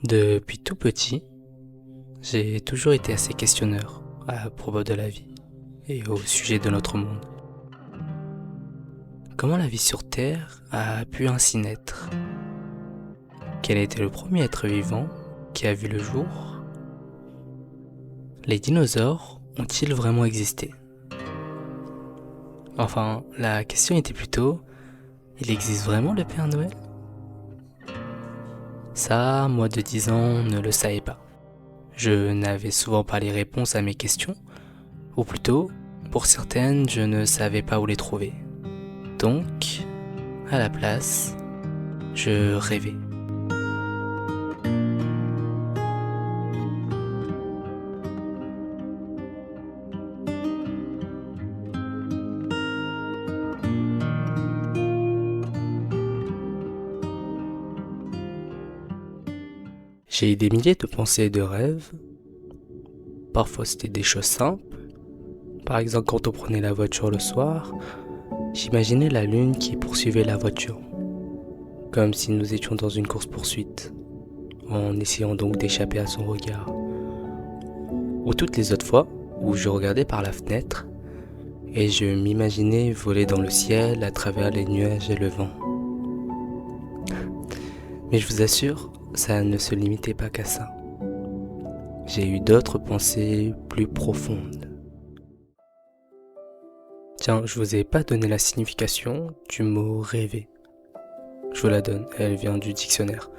Depuis tout petit, j'ai toujours été assez questionneur à propos de la vie et au sujet de notre monde. Comment la vie sur Terre a pu ainsi naître? Quel était le premier être vivant qui a vu le jour? Les dinosaures ont-ils vraiment existé? Enfin, la question était plutôt, il existe vraiment le Père Noël? Ça, moi de 10 ans, ne le savais pas. Je n'avais souvent pas les réponses à mes questions, ou plutôt, pour certaines, je ne savais pas où les trouver. Donc, à la place, je rêvais. J'ai eu des milliers de pensées et de rêves. Parfois c'était des choses simples. Par exemple, quand on prenait la voiture le soir, j'imaginais la lune qui poursuivait la voiture. Comme si nous étions dans une course-poursuite, en essayant donc d'échapper à son regard. Ou toutes les autres fois où je regardais par la fenêtre et je m'imaginais voler dans le ciel à travers les nuages et le vent. Mais je vous assure, ça ne se limitait pas qu'à ça. J'ai eu d'autres pensées plus profondes. Tiens, je vous ai pas donné la signification du mot rêver. Je vous la donne, elle vient du dictionnaire.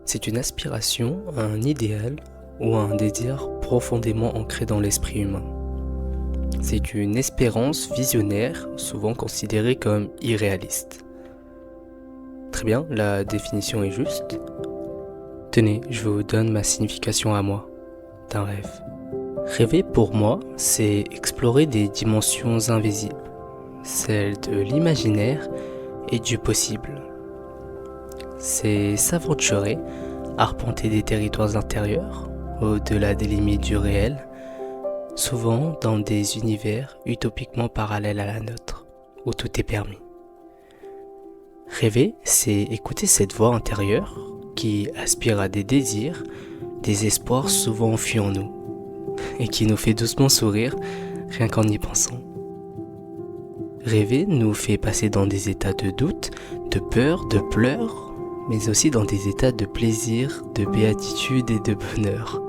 C'est une aspiration, un idéal ou un désir profondément ancré dans l'esprit humain. C'est une espérance visionnaire, souvent considérée comme irréaliste. Très bien, la définition est juste. Tenez, je vous donne ma signification à moi, d'un rêve. Rêver pour moi, c'est explorer des dimensions invisibles, celles de l'imaginaire et du possible. C'est s'aventurer, arpenter des territoires intérieurs, au-delà des limites du réel, souvent dans des univers utopiquement parallèles à la nôtre, où tout est permis. Rêver, c'est écouter cette voix intérieure qui aspire à des désirs, des espoirs souvent enfuis en nous, et qui nous fait doucement sourire rien qu'en y pensant. Rêver nous fait passer dans des états de doute, de peur, de pleurs, mais aussi dans des états de plaisir, de béatitude et de bonheur.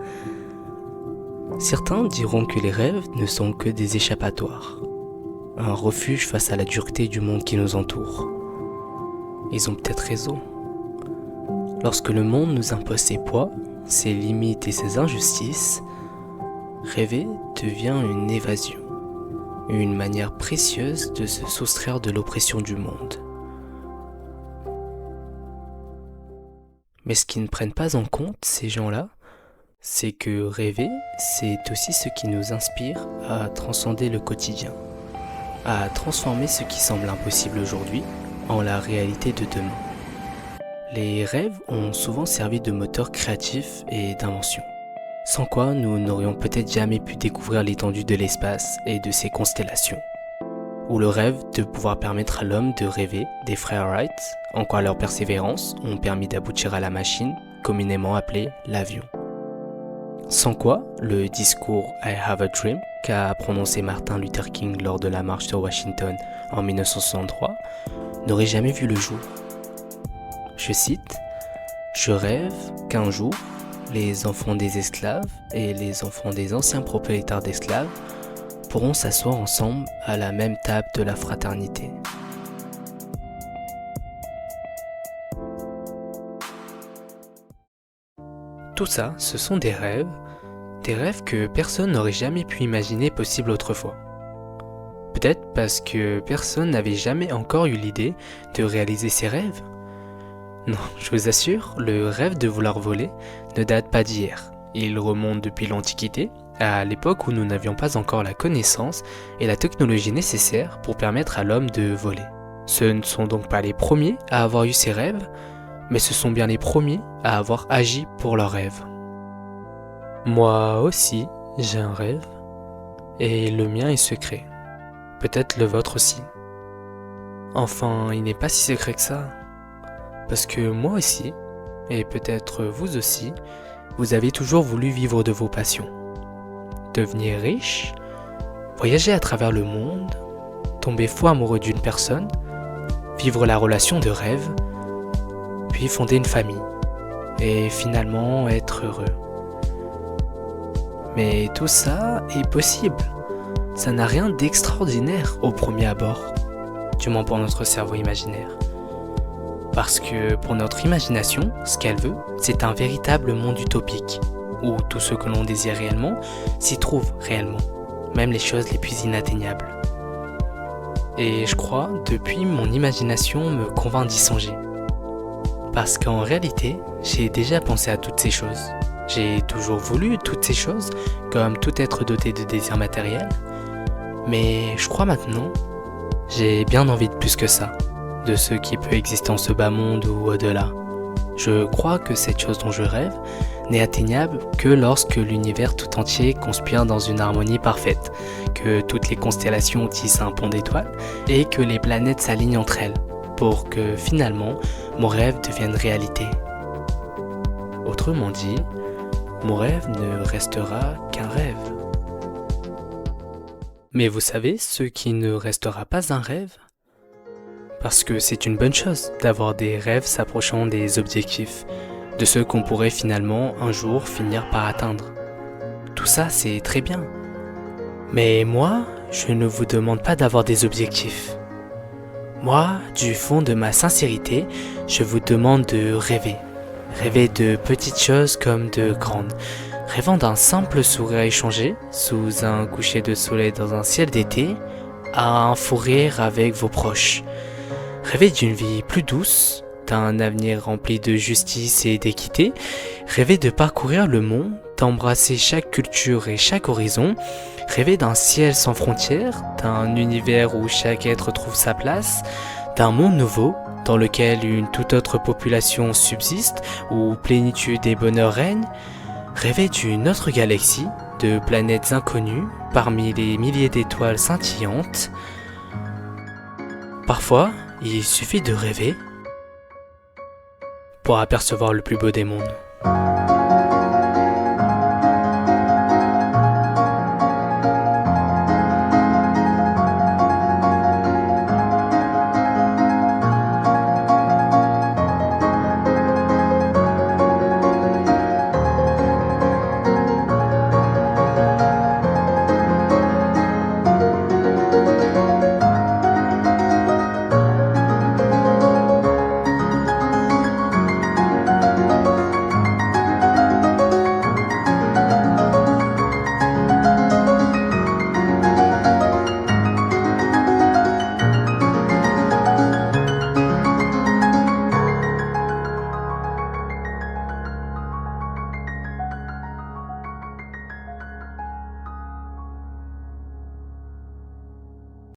Certains diront que les rêves ne sont que des échappatoires, un refuge face à la dureté du monde qui nous entoure. Ils ont peut-être raison. Lorsque le monde nous impose ses poids, ses limites et ses injustices, rêver devient une évasion, une manière précieuse de se soustraire de l'oppression du monde. Mais ce qu'ils ne prennent pas en compte, ces gens-là, c'est que rêver, c'est aussi ce qui nous inspire à transcender le quotidien, à transformer ce qui semble impossible aujourd'hui en la réalité de demain. Les rêves ont souvent servi de moteur créatif et d'invention, sans quoi nous n'aurions peut-être jamais pu découvrir l'étendue de l'espace et de ses constellations. Ou le rêve de pouvoir permettre à l'homme de rêver des frères Wright, en quoi leur persévérance ont permis d'aboutir à la machine communément appelée l'avion. Sans quoi, le discours I Have a Dream qu'a prononcé Martin Luther King lors de la marche sur Washington en 1963 n'aurait jamais vu le jour. Je cite, « Je rêve qu'un jour, les enfants des esclaves et les enfants des anciens propriétaires d'esclaves pourront s'asseoir ensemble à la même table de la fraternité. » Tout ça, ce sont des rêves que personne n'aurait jamais pu imaginer possibles autrefois. Peut-être parce que personne n'avait jamais encore eu l'idée de réaliser ces rêves. Non, je vous assure, le rêve de vouloir voler ne date pas d'hier. Il remonte depuis l'Antiquité, à l'époque où nous n'avions pas encore la connaissance et la technologie nécessaires pour permettre à l'homme de voler. Ce ne sont donc pas les premiers à avoir eu ces rêves, mais ce sont bien les premiers à avoir agi pour leurs rêves. Moi aussi, j'ai un rêve, et le mien est secret. Peut-être le vôtre aussi. Enfin, il n'est pas si secret que ça. Parce que moi aussi, et peut-être vous aussi, vous avez toujours voulu vivre de vos passions. Devenir riche, voyager à travers le monde, tomber fou amoureux d'une personne, vivre la relation de rêve, puis fonder une famille, et finalement être heureux. Mais tout ça est possible. Ça n'a rien d'extraordinaire au premier abord, du moins pour notre cerveau imaginaire. Parce que pour notre imagination, ce qu'elle veut, c'est un véritable monde utopique, où tout ce que l'on désire réellement s'y trouve réellement, même les choses les plus inatteignables. Et je crois, depuis, mon imagination me convainc d'y songer. Parce qu'en réalité, j'ai déjà pensé à toutes ces choses. J'ai toujours voulu toutes ces choses, comme tout être doté de désirs matériels. Mais je crois maintenant, j'ai bien envie de plus que ça, de ce qui peut exister en ce bas monde ou au-delà. Je crois que cette chose dont je rêve n'est atteignable que lorsque l'univers tout entier conspire dans une harmonie parfaite, que toutes les constellations tissent un pont d'étoiles et que les planètes s'alignent entre elles, pour que finalement mon rêve devienne réalité. Autrement dit, mon rêve ne restera qu'un rêve. Mais vous savez ce qui ne restera pas un rêve ? Parce que c'est une bonne chose d'avoir des rêves s'approchant des objectifs, de ceux qu'on pourrait finalement un jour finir par atteindre. Tout ça, c'est très bien. Mais moi, je ne vous demande pas d'avoir des objectifs. Moi, du fond de ma sincérité, je vous demande de rêver. Rêver de petites choses comme de grandes. Rêvant d'un simple sourire échangé, sous un coucher de soleil dans un ciel d'été, à un fou rire avec vos proches. Rêver d'une vie plus douce, d'un avenir rempli de justice et d'équité. Rêver de parcourir le monde, d'embrasser chaque culture et chaque horizon. Rêver d'un ciel sans frontières, d'un univers où chaque être trouve sa place, d'un monde nouveau dans lequel une toute autre population subsiste, où plénitude et bonheur règnent. Rêver d'une autre galaxie, de planètes inconnues, parmi les milliers d'étoiles scintillantes. Parfois, il suffit de rêver pour apercevoir le plus beau des mondes.